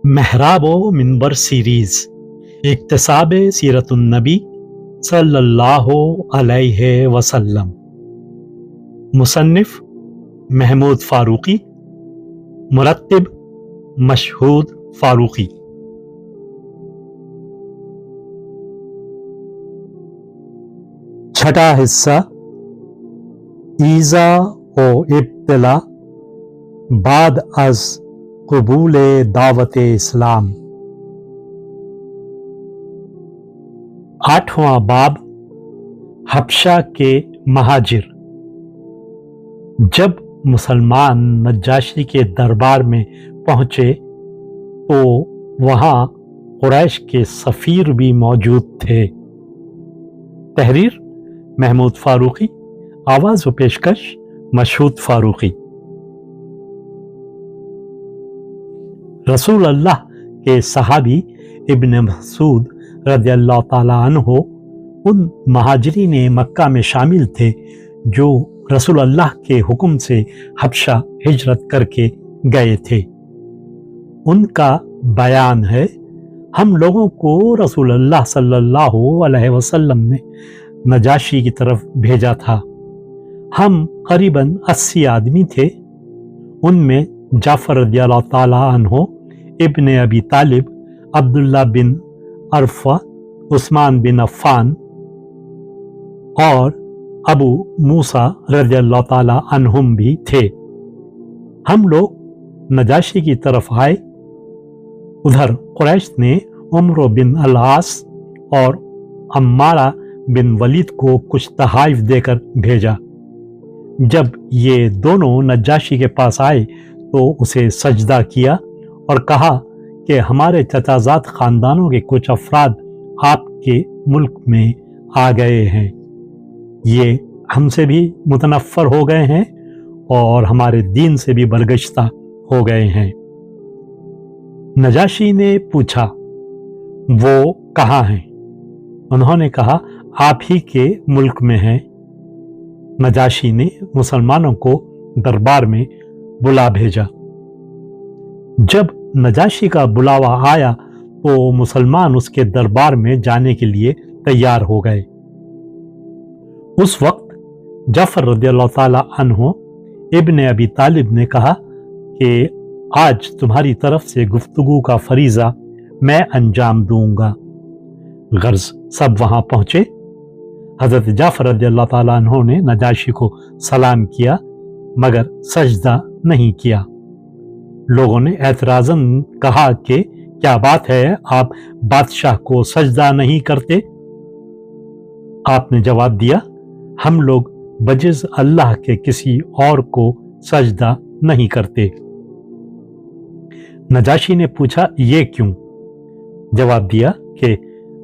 महराब व मिंबर सीरीज इक्तसाब सीरतुन्नबी सल्लल्लाहु अलैहि वसल्लम। मुसन्निफ महमूद फारूकी, मुरत्तिब मशहूद फारूकी। छठा हिस्सा ईज़ा व इब्तिला बाद अज कबूल दावत इस्लाम। आठवां बाब हबशा के महाजिर। जब मुसलमान नज्जाशी के दरबार में पहुंचे तो वहां कुरैश के सफीर भी मौजूद थे। तहरीर महमूद फारूकी, आवाज व पेशकश मशहूद फारूकी। रसूल अल्लाह के सहाबी इब्न मसूद रज़ियल्लाहु ताला अन्हो उन महाजिरीन मक्का में शामिल थे जो रसूल अल्लाह के हुक्म से हबशा हिजरत करके गए थे। उनका बयान है, हम लोगों को रसूल अल्लाह सल्लल्लाहु अलैहि वसल्लम ने नजाशी की तरफ भेजा था। हम करीबन 80 आदमी थे। उनमें जाफर रज़ियल्लाहु ताला अन्हो, इब्न अबी तालिब, अब्दुल्ला बिन अरफा, उस्मान बिन अफ़्फ़ान और अबू मूसा रज़ियल्लाहु ताला अन्हुम भी थे। हम लोग नजाशी की तरफ आए। उधर कुरैश ने उमर बिन अल-आस और अम्मारा बिन वलीद को कुछ तहाइफ देकर भेजा। जब ये दोनों नज्जाशी के पास आए तो उसे सजदा किया और कहा कि हमारे चचाजाद खानदानों के कुछ अफराद आपके मुल्क में आ गए हैं। ये हमसे भी मुतनफ़र हो गए हैं और हमारे दीन से भी बरगश्ता हो गए हैं। नजाशी ने पूछा, वो कहाँ हैं? उन्होंने कहा, आप ही के मुल्क में हैं। नजाशी ने मुसलमानों को दरबार में बुला भेजा। जब नजाशी का बुलावा आया तो मुसलमान उसके दरबार में जाने के लिए तैयार हो गए। उस वक्त जाफर रज़ियल्लाहु ताला अन्हो इब्न अबी तालिब ने कहा कि आज तुम्हारी तरफ से गुफ्तगू का फरीजा मैं अंजाम दूंगा। गर्ज सब वहां पहुंचे। हजरत जाफर रज़ियल्लाहु ताला अन्हो ने नजाशी को सलाम किया मगर सजदा नहीं किया। लोगों ने एतराज़न कहा कि क्या बात है, आप बादशाह को सजदा नहीं करते? आपने जवाब दिया, हम लोग बजिज़ अल्लाह के किसी और को सजदा नहीं करते। नजाशी ने पूछा, ये क्यों? जवाब दिया कि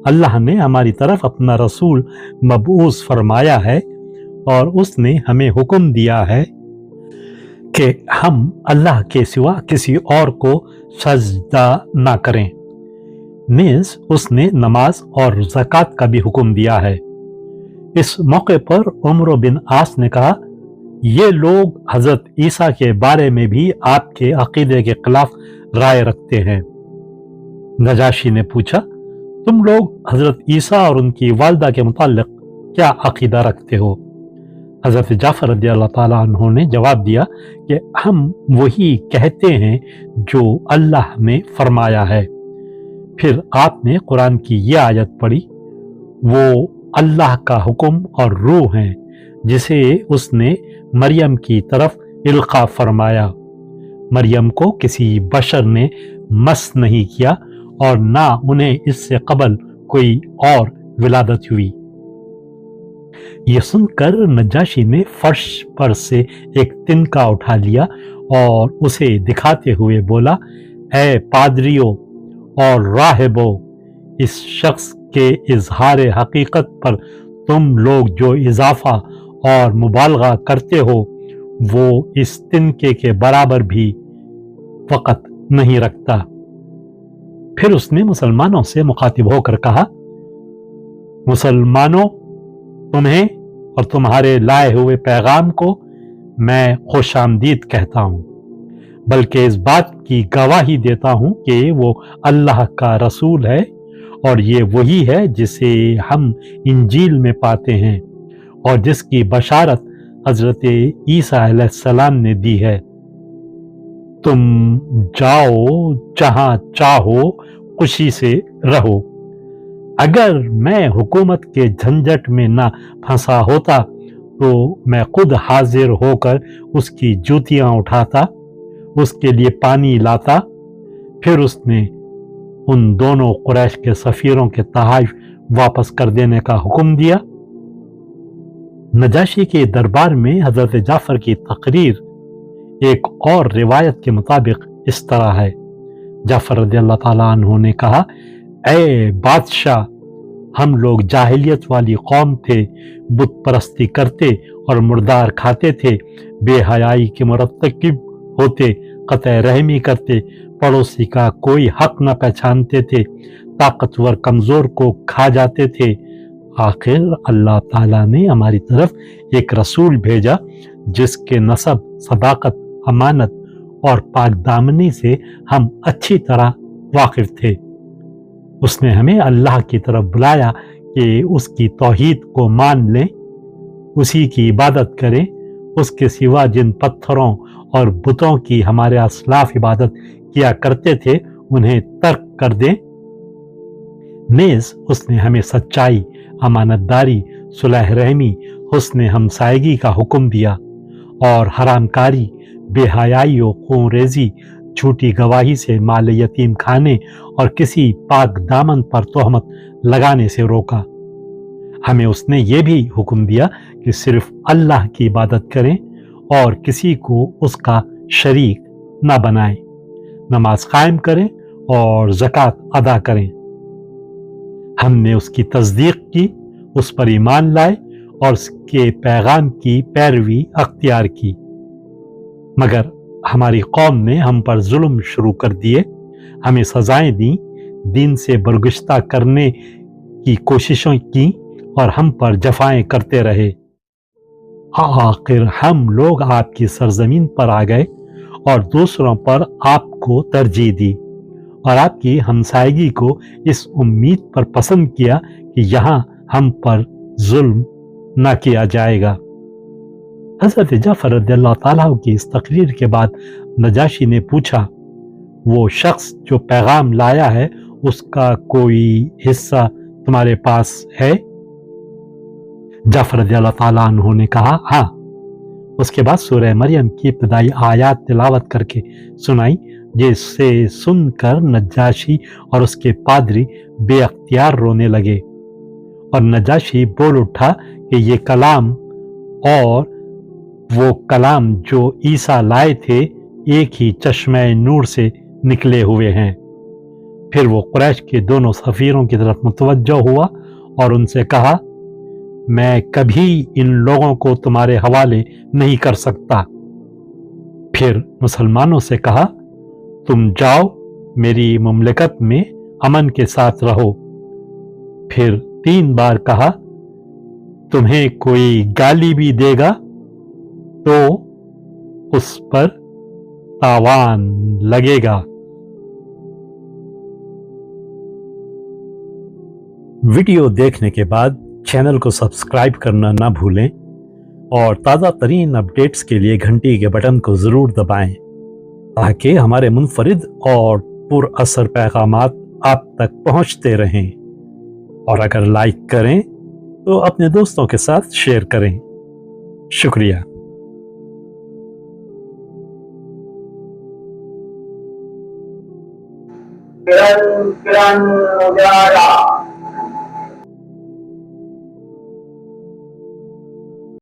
अल्लाह ने हमारी तरफ अपना रसूल मबऊस फरमाया है और उसने हमें हुक्म दिया है कि हम अल्लाह के सिवा किसी और को सजदा ना करें। नीज़ उसने नमाज और ज़कात का भी हुक्म दिया है। इस मौके पर उमर बिन आस ने कहा, ये लोग हजरत ईसा के बारे में भी आपके अकीदे के खिलाफ राय रखते हैं। नजाशी ने पूछा, तुम लोग हजरत ईसा और उनकी वालिदा के मुताल्लिक क्या अकीदा रखते हो? हजरत जाफर रज़ियल्लाहु ताला अन्हो ने जवाब दिया कि हम वही कहते हैं जो अल्लाह ने फरमाया है। फिर आपने कुरान की ये आयत पढ़ी, वो अल्लाह का हुक्म और रूह है जिसे उसने मरियम की तरफ इल्का फरमाया। मरियम को किसी बशर ने मस नहीं किया और ना उन्हें इससे कबल कोई और विलादत हुई। ये सुनकर नज्जाशी ने फर्श पर से एक तिनका उठा लिया और उसे दिखाते हुए बोला, ऐ पादरियों और राहिबो, इस शख्स के इजहार हकीकत पर तुम लोग जो इजाफा और मुबालगा करते हो वो इस तिनके के बराबर भी वक़्त नहीं रखता। फिर उसने मुसलमानों से मुखातिब होकर कहा, मुसलमानों, तुम्हें और तुम्हारे लाए हुए पैगाम को मैं खुशामदीद कहता हूँ। बल्कि इस बात की गवाही देता हूँ कि वो अल्लाह का रसूल है और ये वही है जिसे हम इंजील में पाते हैं और जिसकी बशारत हजरत ईसा अलैहिस्सलाम ने दी है। तुम जाओ जहां चाहो, खुशी से रहो। अगर मैं हुकूमत के झंझट में ना फंसा होता तो मैं खुद हाजिर होकर उसकी जूतियां उठाता, उसके लिए पानी लाता। फिर उसने उन दोनों कुरैश के सफीरों के तहाइफ वापस कर देने का हुक्म दिया। नजाशी के दरबार में हजरत जाफर की तकरीर एक और रिवायत के मुताबिक इस तरह है। जाफर रज़ियल्लाहु ताला अन्हु ने कहा, ऐ बादशाह, हम लोग जाहिलियत वाली कौम थे, बुत परस्ती करते और मुर्दार खाते थे, बेहयाई के मुरतकिब होते, कतई रहमी करते, पड़ोसी का कोई हक न पहचानते थे, ताकतवर कमजोर को खा जाते थे। आखिर अल्लाह ताला ने हमारी तरफ एक रसूल भेजा जिसके नसब, सदाकत, अमानत और पाकदामनी से हम अच्छी तरह वाकिफ थे। उसने हमें अल्लाह की तरफ बुलाया कि उसकी तौहीद को मान लें, उसी की इबादत करें, उसके सिवा जिन पत्थरों और बुतों की हमारे असलाफ इबादत किया करते थे उन्हें तर्क कर दें। नेज़ उसने हमें सच्चाई, अमानतदारी, सुलह रहमी, हुस्न हमसायगी का हुक्म दिया और हरामकारी, बेहयाई और खूंरेजी, झूठी गवाही से माल यतीम खाने और किसी पाक दामन पर तोहमत लगाने से रोका। हमें उसने ये भी हुक्म दिया कि सिर्फ अल्लाह की इबादत करें और किसी को उसका शरीक न बनाएं, नमाज कायम करें और ज़कात अदा करें। हमने उसकी तस्दीक की, उस पर ईमान लाए और उसके पैगाम की पैरवी अख्तियार की। मगर हमारी कौम ने हम पर जुल्म शुरू कर दिए, हमें सजाएं दी, दीन से बरगुश्ता करने की कोशिशें की और हम पर जफाएं करते रहे। आखिर हम लोग आपकी सरजमीन पर आ गए और दूसरों पर आपको तरजीह दी और आपकी हमसायगी को इस उम्मीद पर पसंद किया कि यहाँ हम पर जुल्म न किया जाएगा। हजरत जाफर रज़ियल्लाहु ताला की इस तकरीर के बाद नजाशी ने पूछा, वो शख्स जो पैगाम लाया है उसका कोई हिस्सा तुम्हारे पास है? जाफर रज़ियल्लाहु ताला अन्हु ने कहा, हाँ। उसके बाद सूरह मरियम की इब्तदाई आयात तिलावत करके सुनाई, जिसे सुनकर नजाशी और उसके पादरी बेअख्तियार रोने लगे और नजाशी बोल उठा कि ये कलाम और वो कलाम जो ईसा लाए थे एक ही चश्मे नूर से निकले हुए हैं। फिर वो कुरैश के दोनों सफीरों की तरफ मुतवज्जो हुआ और उनसे कहा, मैं कभी इन लोगों को तुम्हारे हवाले नहीं कर सकता। फिर मुसलमानों से कहा, तुम जाओ, मेरी मुमलिकत में अमन के साथ रहो। फिर 3 बार कहा, तुम्हें कोई गाली भी देगा तो उस पर तावान लगेगा। वीडियो देखने के बाद चैनल को सब्सक्राइब करना ना भूलें और ताज़ा तरीन अपडेट्स के लिए घंटी के बटन को ज़रूर दबाएं ताकि हमारे मुनफरिद और पुरअसर पैगामात आप तक पहुंचते रहें। और अगर लाइक करें तो अपने दोस्तों के साथ शेयर करें। शुक्रिया। किरण किरण उजाला